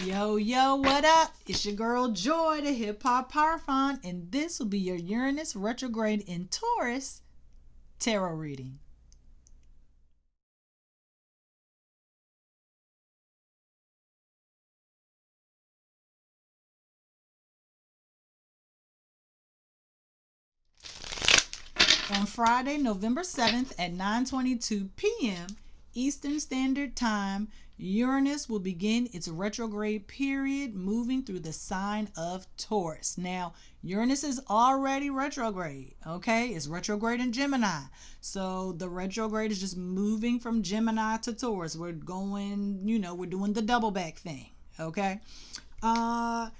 Yo, yo, what up? It's your girl Joy, the Hip Hop Parfum, and this will be your Uranus retrograde in Taurus tarot reading. On Friday, November 7th at 9:22 p.m. Eastern Standard Time, Uranus will begin its retrograde period, moving through the sign of Taurus. Now, Uranus is already retrograde, okay? It's retrograde in Gemini. So the retrograde is just moving from Gemini to Taurus. We're going, we're doing the double back thing, okay? I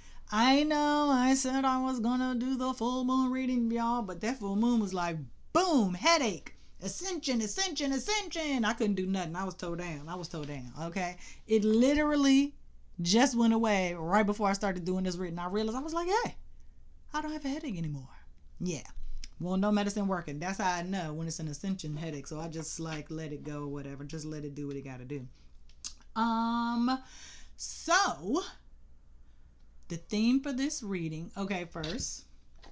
know I said I was gonna do the full moon reading, y'all, but that full moon was like, boom, headache, ascension. I couldn't do nothing. I was toe down, okay? It literally just went away right before I started doing this reading. I realized, I was like, hey, I don't have a headache anymore. Yeah. Well, no medicine working. That's how I know when it's an ascension headache. So I just like let it go or whatever. Just let it do what it gotta do. So the theme for this reading, okay, first,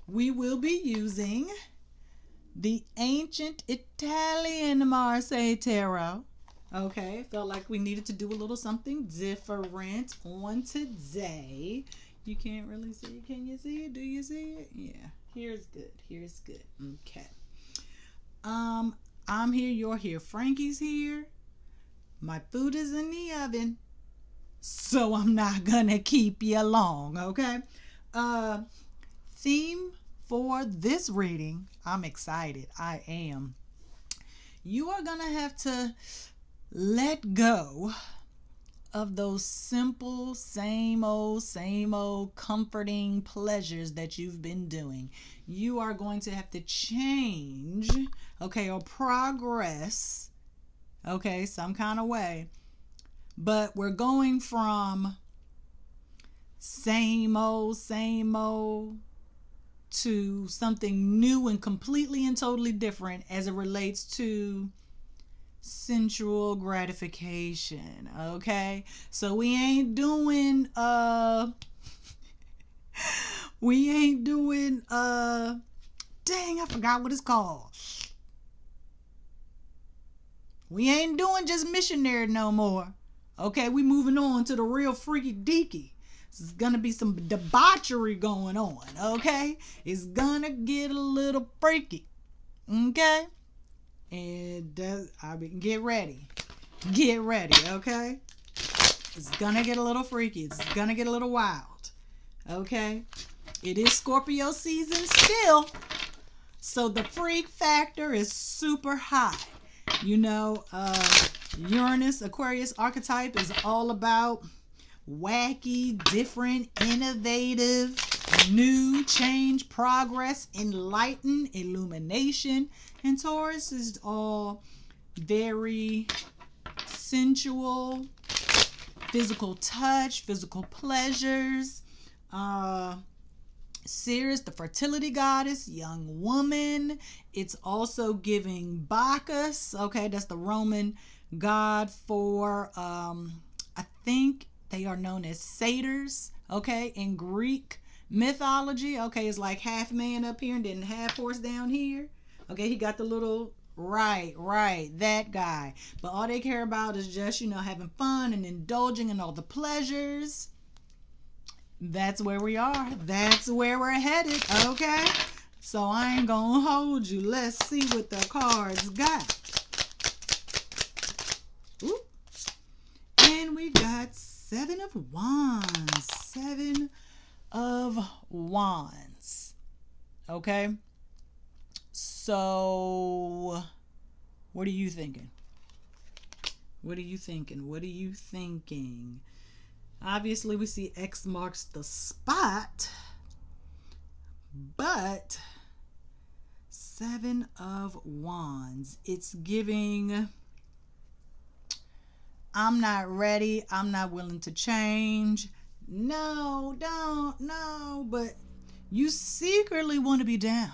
we will be using the ancient Italian Marseille Tarot. Okay, felt like we needed to do a little something different on today. You can't really see it. Can you see it? Do you see it? Yeah, here's good. Okay. I'm here, you're here. Frankie's here. My food is in the oven. So I'm not gonna keep you long, okay? Theme for this reading, I'm excited. I am. You are gonna have to let go of those simple, same old comforting pleasures that you've been doing. You are going to have to change, okay, or progress, okay, some kind of way. But we're going from same old to something new and completely and totally different as it relates to sensual gratification. Okay? So we ain't doing dang, I forgot what it's called. We ain't doing just missionary no more. Okay, we moving on to the real freaky deaky. There's gonna be some debauchery going on, okay? It's gonna get a little freaky, okay? And get ready, okay? It's gonna get a little freaky. It's gonna get a little wild, okay? It is Scorpio season still, so the freak factor is super high. Uranus, Aquarius archetype is all about wacky, different, innovative, new, change, progress, enlighten, illumination. And Taurus is all very sensual, physical touch, physical pleasures. Ceres, the fertility goddess, young woman. It's also giving Bacchus, okay, that's the Roman god for, I think they are known as satyrs, okay, in Greek mythology. Okay, it's like half man up here and then half horse down here. Okay, he got the little, right, that guy. But all they care about is just, having fun and indulging in all the pleasures. That's where we are. That's where we're headed, okay? So I ain't gonna hold you. Let's see what the cards got. Ooh. And we got 7 of Wands. 7 of Wands. Okay? So, what are you thinking? Obviously, we see X marks the spot, but 7 of Wands, it's giving, I'm not ready, I'm not willing to change. No, but you secretly want to be down.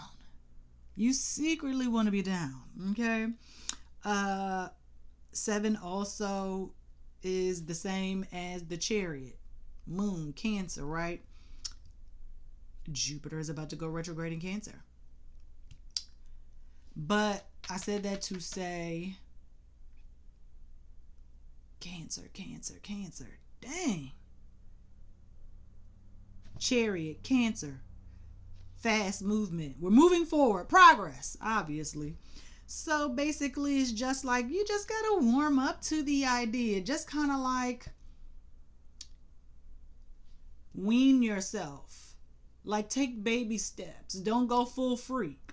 Okay? 7 also is the same as the Chariot. moon, Cancer, right? Jupiter is about to go retrograde in Cancer. But I said that to say Cancer. Dang. Chariot, Cancer. Fast movement. We're moving forward. Progress, obviously. So basically, it's just like you just got to warm up to the idea. Just kind of like wean yourself. Like take baby steps. Don't go full freak.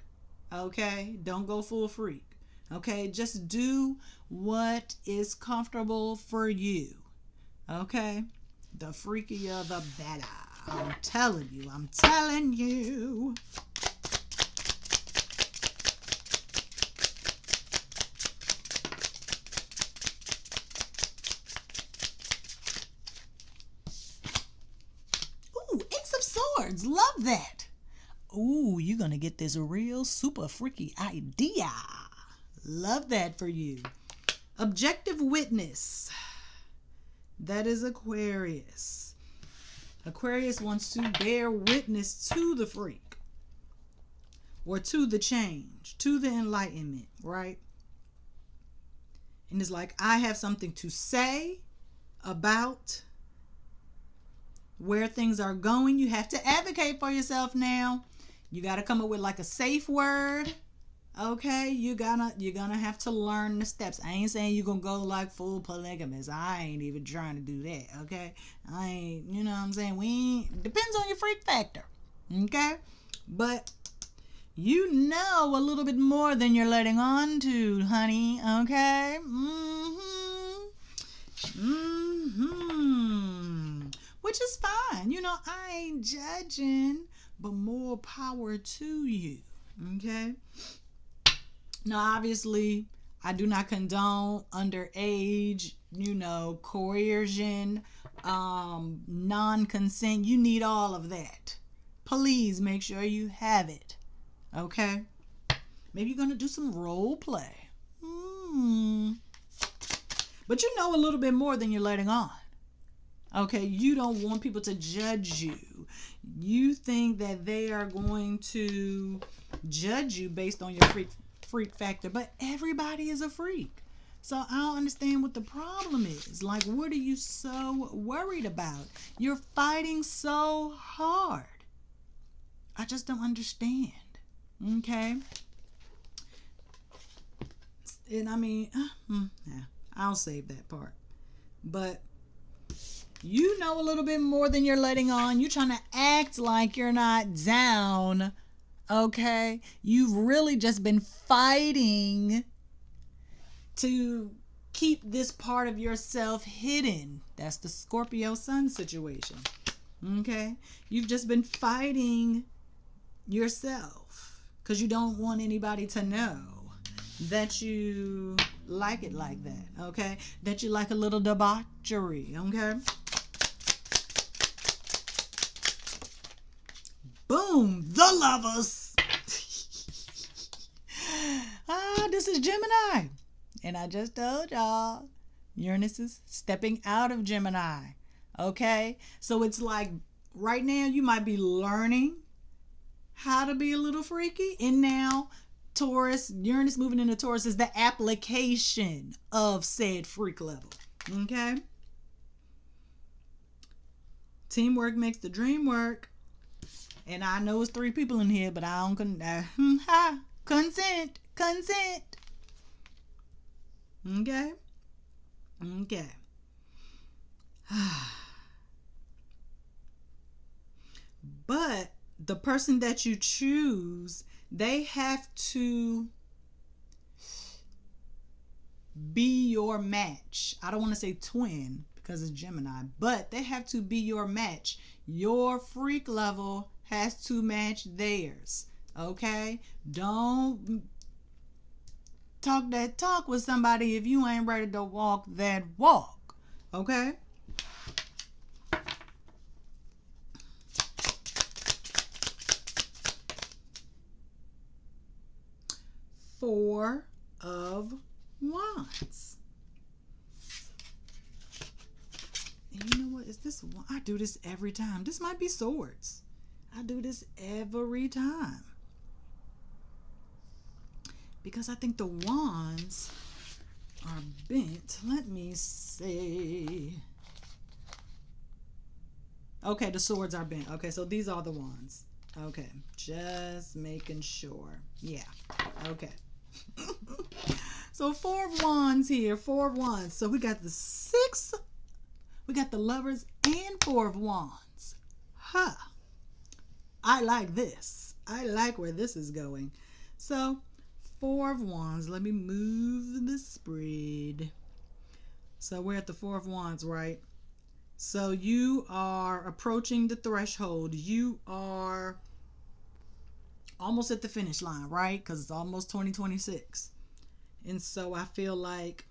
Okay? Don't go full freak. Okay? Just do what is comfortable for you. Okay? The freakier the better. I'm telling you. Ooh, Ace of Swords. Love that. Ooh, you're going to get this real super freaky idea. Love that for you. Objective witness. That is Aquarius. Aquarius wants to bear witness to the freak or to the change, to the enlightenment, right? And it's like, I have something to say about where things are going. You have to advocate for yourself now. You got to come up with like a safe word. Okay, you're gonna have to learn the steps. I ain't saying you're gonna go like full polygamous. I ain't even trying to do that. Okay, I ain't, you know what I'm saying? Depends on your freak factor. Okay, but you know a little bit more than you're letting on to, honey. Okay. Which is fine. You know, I ain't judging, but more power to you. Okay. Now, obviously, I do not condone underage, coercion, non-consent. You need all of that. Please make sure you have it. Okay? Maybe you're going to do some role play. But you know a little bit more than you're letting on. Okay? You don't want people to judge you. You think that they are going to judge you based on your freak factor, but everybody is a freak. So I don't understand what the problem is. Like, what are you so worried about? You're fighting so hard. I just don't understand. Okay? And I mean, I'll save that part. But you know a little bit more than you're letting on. You're trying to act like you're not down. Okay, you've really just been fighting to keep this part of yourself hidden. That's the Scorpio sun situation. Okay, you've just been fighting yourself because you don't want anybody to know that you like it like that. Okay, that you like a little debauchery. Okay. Boom, the Lovers. This is Gemini. And I just told y'all, Uranus is stepping out of Gemini. Okay? So it's like right now you might be learning how to be a little freaky. And now Taurus, Uranus moving into Taurus is the application of said freak level. Okay? Teamwork makes the dream work. And I know it's 3 people in here, but I don't consent. Okay. But the person that you choose, they have to be your match. I don't want to say twin because it's Gemini, but they have to be your match. Your freak level has to match theirs. Okay? Don't talk that talk with somebody if you ain't ready to walk that walk. Okay? Four of Wands. And you know what? It's this one? I do this every time. This might be swords. I do this every time. Because I think the wands are bent. Let me see. Okay, the swords are bent. Okay, so these are the wands. Okay, just making sure. Yeah, okay. So 4 of wands here, 4 of wands. So we got the 6, we got the lovers and 4 of wands. Huh. I like this. I like where this is going. So 4 of wands. Let me move the spread. So we're at the 4 of wands, right? So you are approaching the threshold. You are almost at the finish line, right? Because it's almost 2026. And so I feel like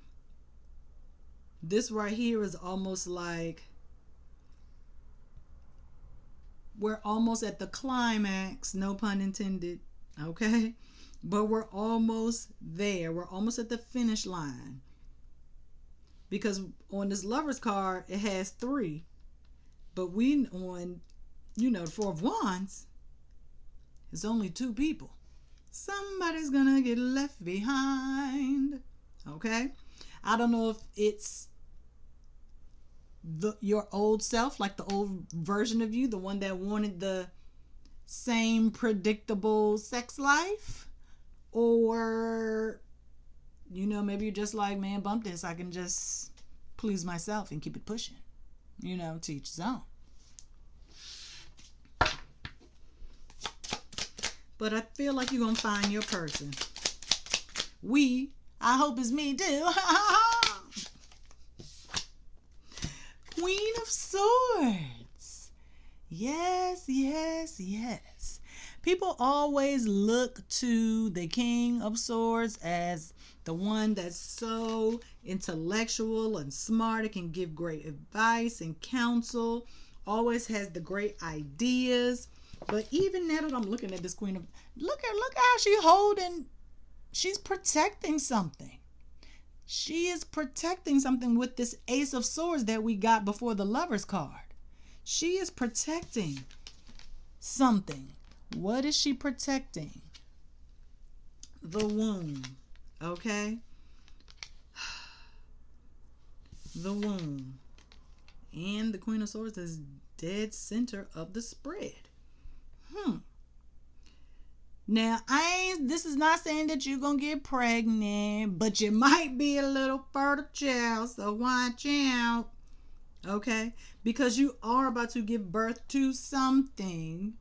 this right here is almost like we're almost at the climax, no pun intended, okay? But we're almost there. We're almost at the finish line. Because on this lover's card, it has 3. But we on, the 4 of wands, it's only 2 people. Somebody's gonna get left behind. Okay? I don't know if it's your old self, like the old version of you, the one that wanted the same predictable sex life, or maybe you're just like, man, bump this. I can just please myself and keep it pushing. To each his own. But I feel like you're going to find your person. I hope it's me too. Queen of Swords. Yes, yes, yes. People always look to the King of Swords as the one that's so intellectual and smart. It can give great advice and counsel. Always has the great ideas. But even now that I'm looking at this Queen of... Look how she's holding... She's protecting something. She is protecting something with this Ace of Swords that we got before the Lover's card. She is protecting something. What is she protecting? The womb. Okay? The womb. And the Queen of Swords is dead center of the spread. Now, this is not saying that you're going to get pregnant, but you might be a little fertile child, so watch out. Okay? Because you are about to give birth to something.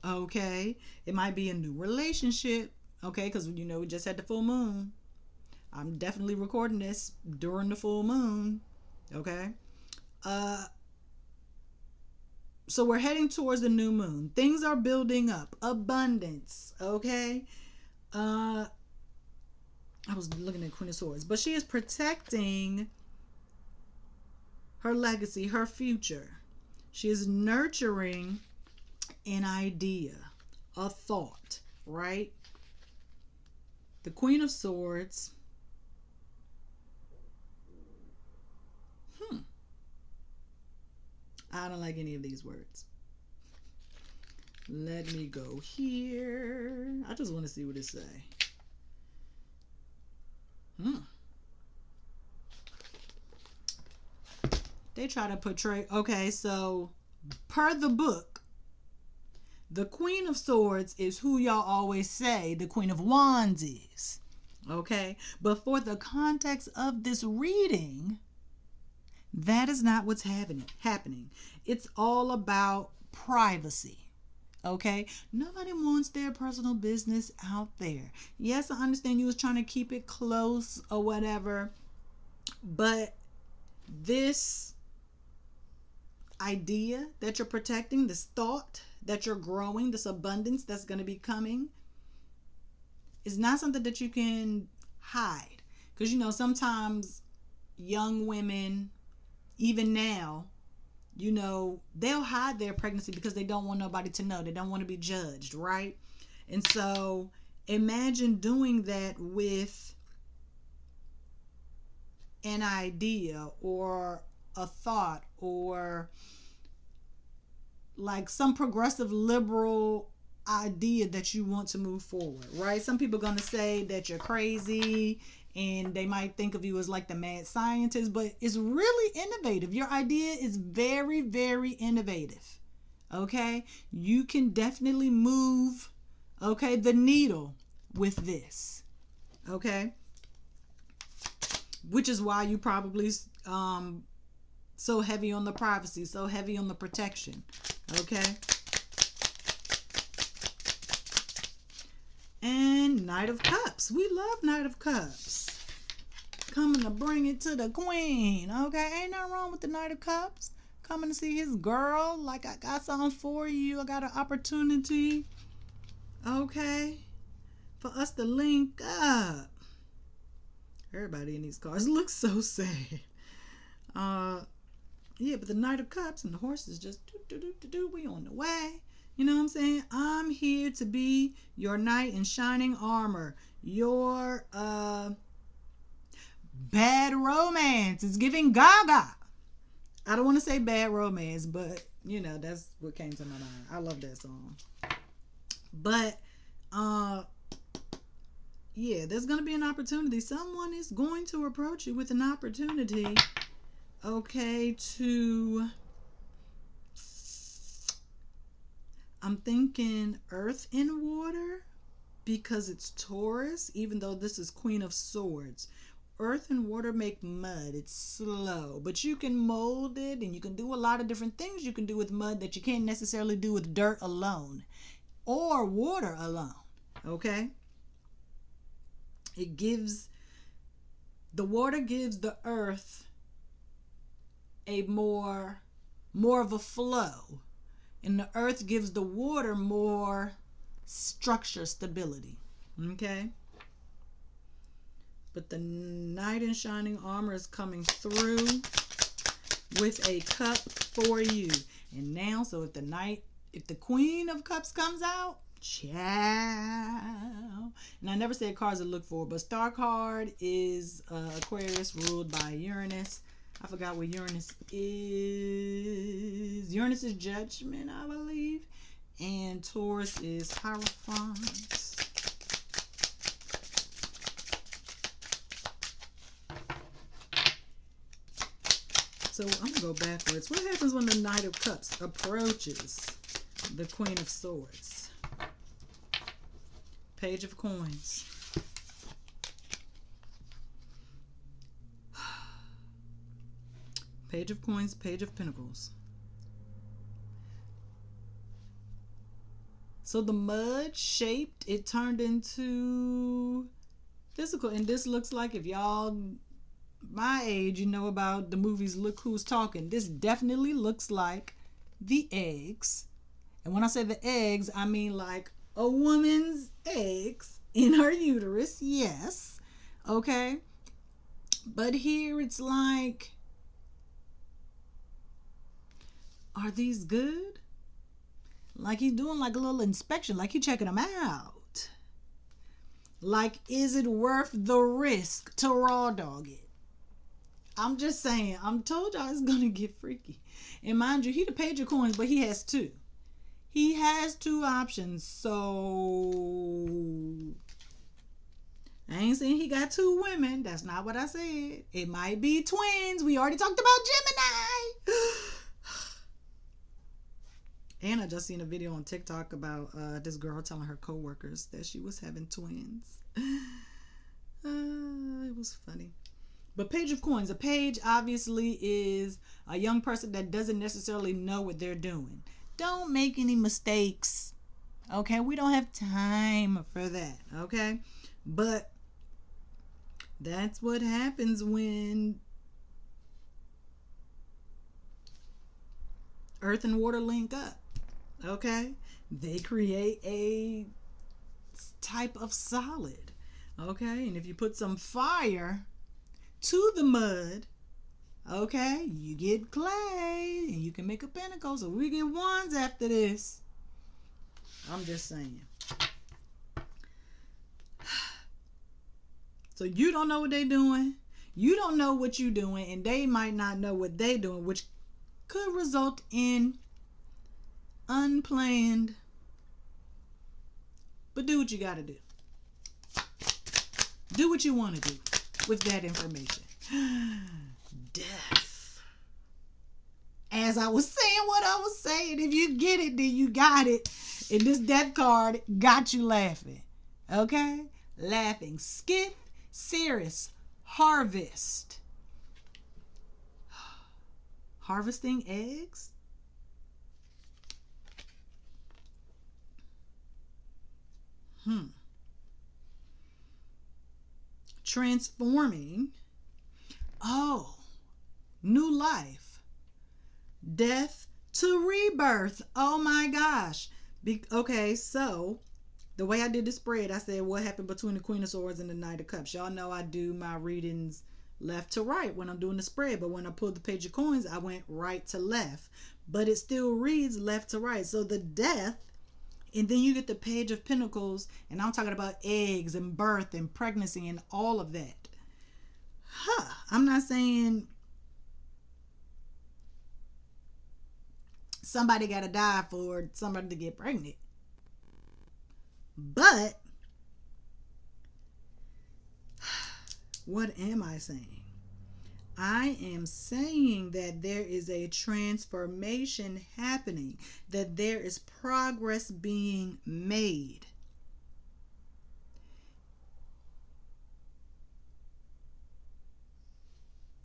Okay? It might be a new relationship. Okay? Because, we just had the full moon. I'm definitely recording this during the full moon. Okay? So we're heading towards the new moon. Things are building up. Abundance. Okay? I was looking at Queen of Swords. But she is protecting her legacy, her future. She is nurturing an idea, a thought, right? The Queen of Swords. I don't like any of these words. Let me go here. I just want to see what it say. They try to portray... Okay, so per the book, the Queen of Swords is who y'all always say the Queen of Wands is. Okay? But for the context of this reading... That is not what's happening. It's all about privacy. Okay? Nobody wants their personal business out there. Yes, I understand you was trying to keep it close or whatever. But this idea that you're protecting, this thought that you're growing, this abundance that's going to be coming, is not something that you can hide. Because, sometimes young women... Even now, they'll hide their pregnancy because they don't want nobody to know. They don't want to be judged, right? And so imagine doing that with an idea or a thought or like some progressive liberal idea that you want to move forward, right? Some people are going to say that you're crazy and they might think of you as like the mad scientist, but it's really innovative. Your idea is very, very innovative. Okay? You can definitely move, okay, the needle with this. Okay? Which is why you probably so heavy on the privacy, so heavy on the protection. Okay? And Knight of Cups. We love Knight of Cups. Coming to bring it to the queen. Okay? Ain't nothing wrong with the Knight of Cups. Coming to see his girl. Like, I got something for you. I got an opportunity. Okay? For us to link up. Everybody in these cards looks so sad. Yeah, but the Knight of Cups and the horses just we on the way. You know what I'm saying? I'm here to be your knight in shining armor. Your bad romance is giving gaga. I don't want to say bad romance, but you know, that's what came to my mind. I love that song. But yeah, there's going to be an opportunity. Someone is going to approach you with an opportunity, okay, I'm thinking earth and water because it's Taurus, even though this is Queen of Swords. Earth and water make mud. It's slow, but you can mold it and you can do a lot of different things you can do with mud that you can't necessarily do with dirt alone or water alone, okay? The water gives the earth a more of a flow, and the earth gives the water more structure, stability. Okay? But the knight in shining armor is coming through with a cup for you. And now, so if the Queen of Cups comes out, ciao. And I never said cards to look for, but star card is Aquarius, ruled by Uranus. I forgot what Uranus is. Uranus is judgment, I believe. And Taurus is Hierophant. So I'm going to go backwards. What happens when the Knight of Cups approaches the Queen of Swords? Page of Coins. Page of Coins, Page of Pentacles. So the mud shaped, it turned into physical. And this looks like, if y'all my age, you know about the movies Look Who's Talking. This definitely looks like the eggs. And when I say the eggs, I mean like a woman's eggs in her uterus. Yes. Okay. But here it's like, are these good? Like he's doing like a little inspection, like he's checking them out. Like, is it worth the risk to raw dog it? I'm just saying, I'm told y'all it's gonna get freaky. And mind you, he the Page of Coins, but he has two. He has two options, so I ain't saying he got two women. That's not what I said. It might be twins. We already talked about Gemini. And I just seen a video on TikTok about this girl telling her coworkers that she was having twins. It was funny. But Page of Coins, a page obviously is a young person that doesn't necessarily know what they're doing. Don't make any mistakes. Okay, we don't have time for that. Okay, but that's what happens when earth and water link up. Okay, they create a type of solid. Okay, and if you put some fire to the mud, okay, you get clay and you can make a pentacle. So we get wands after this. I'm just saying. So you don't know what they're doing. You don't know what you're doing, and they might not know what they're doing, which could result in unplanned. But do what you got to do. Do what you want to do with that information. Death. As I was saying what I was saying, if you get it, then you got it. And this death card got you laughing. Okay? Laughing. Skith, Ceres, harvest. Harvesting eggs? Transforming. Oh, new life. Death to rebirth. Oh my gosh. Okay, so the way I did the spread, I said what happened between the Queen of Swords and the Knight of Cups. Y'all know I do my readings left to right when I'm doing the spread, but when I pulled the Page of Coins, I went right to left. But it still reads left to right. So the death, and then you get the Page of Pentacles, and I'm talking about eggs and birth and pregnancy and all of that. I'm not saying somebody got to die for somebody to get pregnant. But what am I saying? I am saying that there is a transformation happening, that there is progress being made.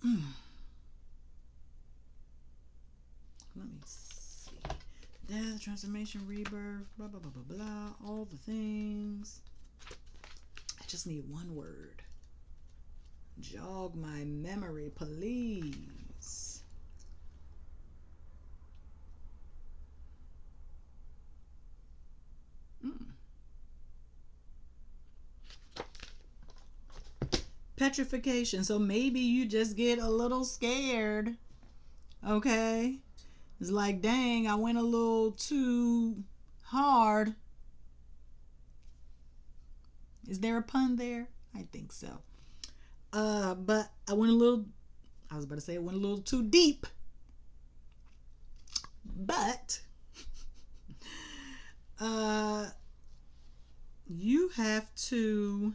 Let me see. Death, transformation, rebirth, blah, blah, blah, blah, blah, all the things. I just need one word. Jog my memory, please. Petrification. So maybe you just get a little scared. Okay? It's like, dang, I went a little too hard. Is there a pun there? I think so. But I went a little too deep. But you have to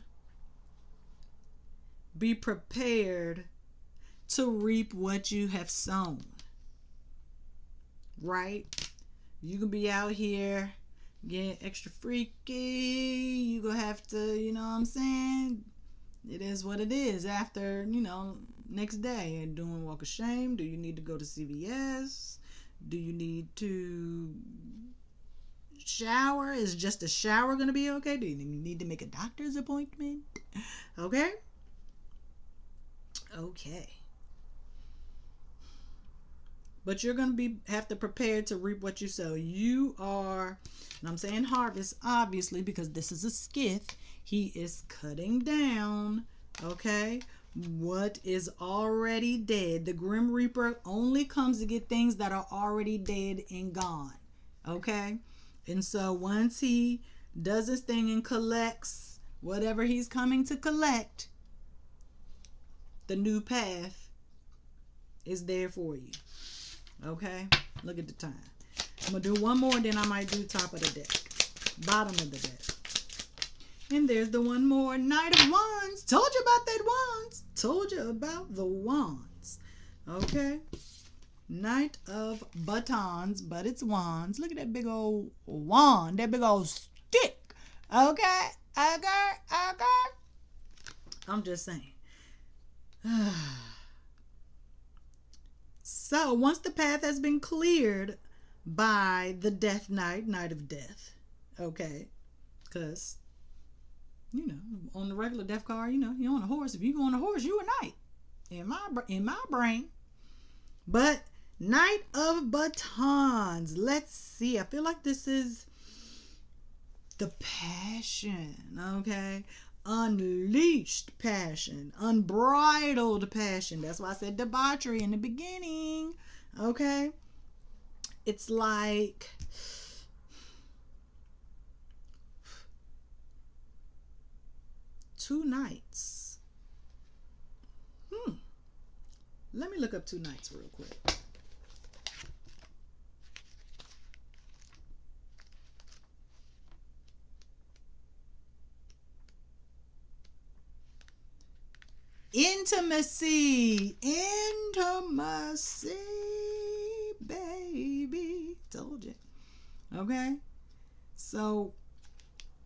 be prepared to reap what you have sown. Right? You can be out here getting extra freaky. You gonna have to, you know what I'm saying? It is what it is. After, next day, and doing walk of shame. Do you need to go to CVS? Do you need to shower? Is just a shower gonna be okay? Do you need to make a doctor's appointment? Okay. But you're going to have to prepare to reap what you sow. You are, and I'm saying harvest, obviously, because this is a skith. He is cutting down, okay, what is already dead. The Grim Reaper only comes to get things that are already dead and gone, okay? And so once he does his thing and collects whatever he's coming to collect, the new path is there for you. Okay, look at the time. I'm gonna do one more, then I might do top of the deck, bottom of the deck. And there's the one more, Knight of Wands. Told you about that wands. Told you about the wands. Okay, Knight of Batons, but it's wands. Look at that big old wand, that big old stick. Okay. I'm just saying. So once the path has been cleared by the Death Knight, Knight of Death, okay, because, on the regular death card, you're on a horse. If you go on a horse, you a knight in my brain. But Knight of Batons, let's see. I feel like this is the passion, okay? Unleashed passion, unbridled passion. That's why I said debauchery in the beginning. Okay, it's like two nights. Let me look up two nights real quick. Intimacy. Intimacy, baby. Told you. Okay? So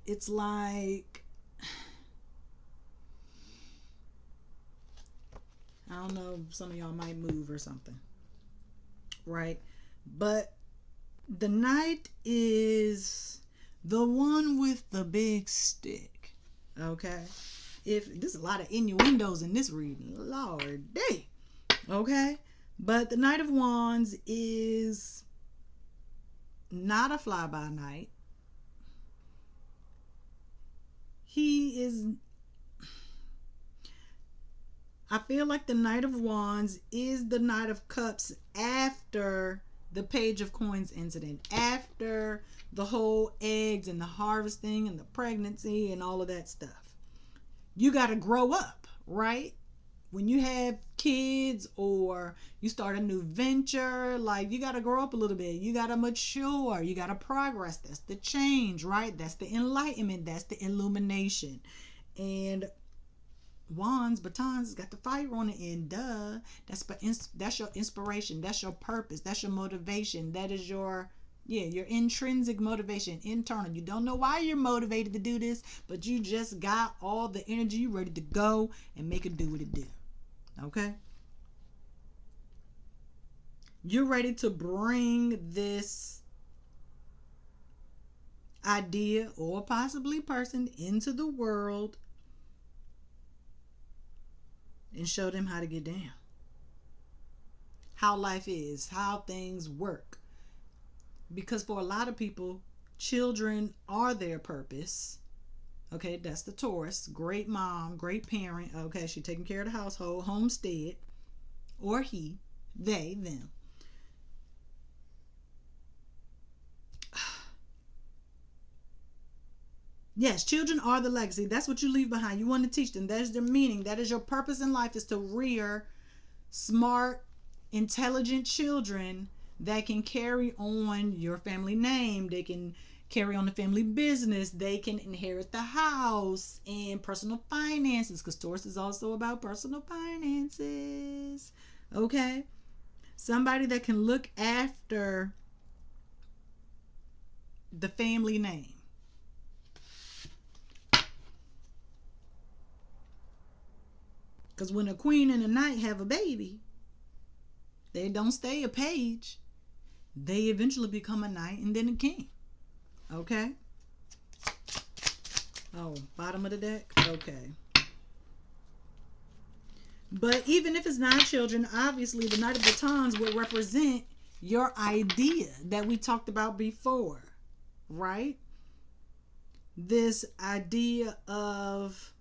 it's like, I don't know, some of y'all might move or something. Right? But the knight is the one with the big stick. Okay? If there's a lot of innuendos in this reading, Lord day. Okay? But the Knight of Wands is not a fly-by-night. He is, I feel like the Knight of Wands is the Knight of Cups after the Page of Coins incident, after the whole eggs and the harvesting and the pregnancy and all of that stuff. You got to grow up, right? When you have kids or you start a new venture, like, you got to grow up a little bit. You got to mature. You got to progress. That's the change, right? That's the enlightenment. That's the illumination. And wands, batons, got the fire on the end. Duh. That's your inspiration. That's your purpose. That's your motivation. That is your intrinsic motivation, internal. You don't know why you're motivated to do this, but you just got all the energy. You ready to go and make it do what it do. Okay? You're ready to bring this idea or possibly person into the world and show them how to get down. How life is, how things work. Because for a lot of people, children are their purpose. Okay, that's the Taurus. Great mom, great parent. Okay, she's taking care of the household, homestead. Or he, they, them. Yes, children are the legacy. That's what you leave behind. You want to teach them. That is their meaning. That is your purpose in life, is to rear smart, intelligent children that can carry on your family name. They can carry on the family business. They can inherit the house and personal finances, because Taurus is also about personal finances. Okay? Somebody that can look after the family name. Because when a queen and a knight have a baby, they don't stay a page. They eventually become a knight and then a king. Okay? Oh, bottom of the deck? Okay. But even if it's not children, obviously the Knight of Batons would represent your idea that we talked about before. Right? This idea of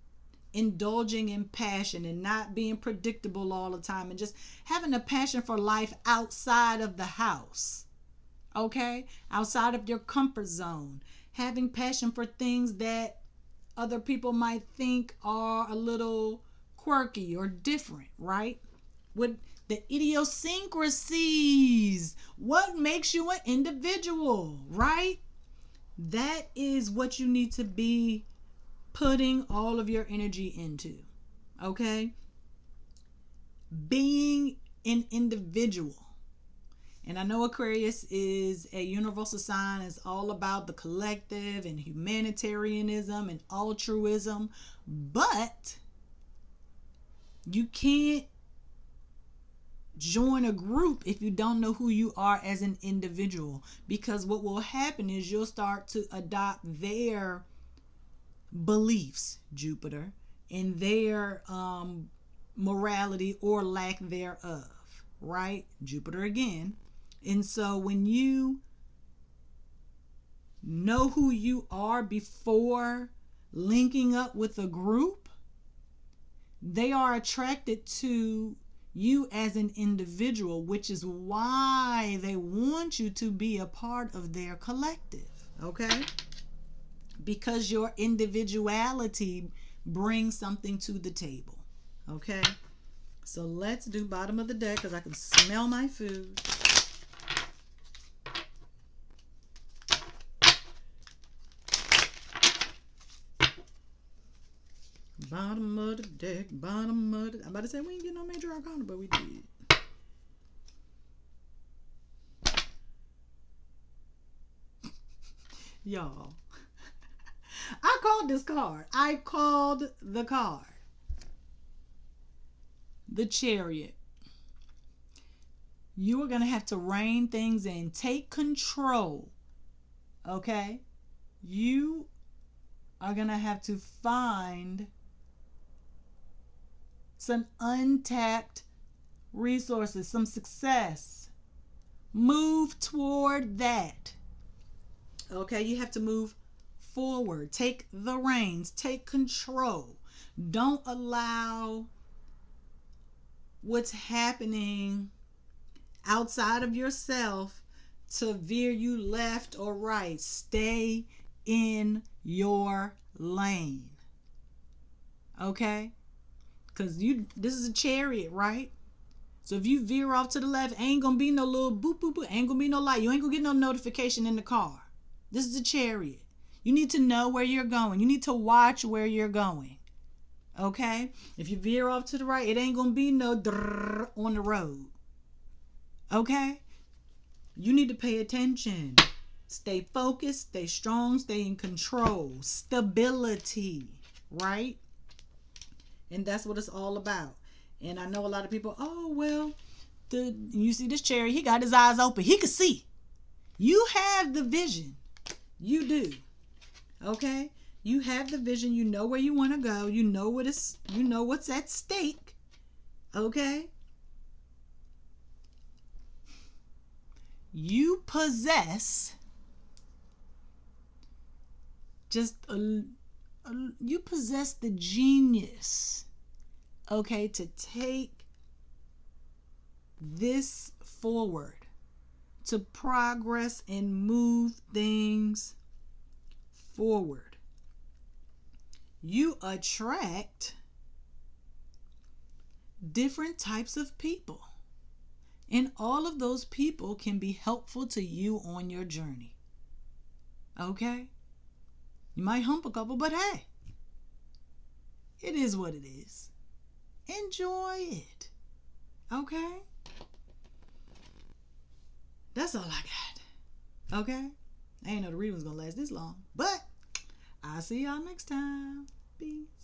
indulging in passion and not being predictable all the time, and just having a passion for life outside of the house. Okay? Outside of your comfort zone. Having passion for things that other people might think are a little quirky or different, right? With the idiosyncrasies. What makes you an individual, right? That is what you need to be putting all of your energy into. Okay? Being an individual. And I know Aquarius is a universal sign. It's all about the collective and humanitarianism and altruism. But you can't join a group if you don't know who you are as an individual. Because what will happen is you'll start to adopt their beliefs, Jupiter, and their morality or lack thereof, right? Jupiter again. And so when you know who you are before linking up with a group, they are attracted to you as an individual, which is why they want you to be a part of their collective, okay? Because your individuality brings something to the table. Okay? So let's do bottom of the deck, because I can smell my food. Bottom of the deck, bottom of the... I'm about to say we ain't getting no major arcana, but we did. Y'all, I called this card. I called the card. The Chariot. You are going to have to rein things in. Take control. Okay? You are going to have to find some untapped resources, some success. Move toward that. Okay? You have to move forward. Take the reins. Take control. Don't allow what's happening outside of yourself to veer you left or right. Stay in your lane. Okay? Because this is a chariot, right? So if you veer off to the left, ain't gonna be no little boop boop boop, ain't gonna be no light. You ain't gonna get no notification in the car. This is a chariot. You need to know where you're going. You need to watch where you're going. Okay? If you veer off to the right, it ain't gonna be no drrrr on the road. Okay? You need to pay attention. Stay focused, stay strong, stay in control. Stability, right? And that's what it's all about. And I know a lot of people, oh, well, you see this chariot, he got his eyes open. He can see. You have the vision. You do. Okay? You have the vision. You know where you want to go. You know what's at stake. Okay? You possess you possess the genius, okay, to take this forward, to progress and move things forward. You attract different types of people. And all of those people can be helpful to you on your journey. Okay? You might hump a couple, but hey, it is what it is. Enjoy it. Okay? That's all I got. Okay? I ain't know the reading was going to last this long, but I'll see y'all next time. Peace.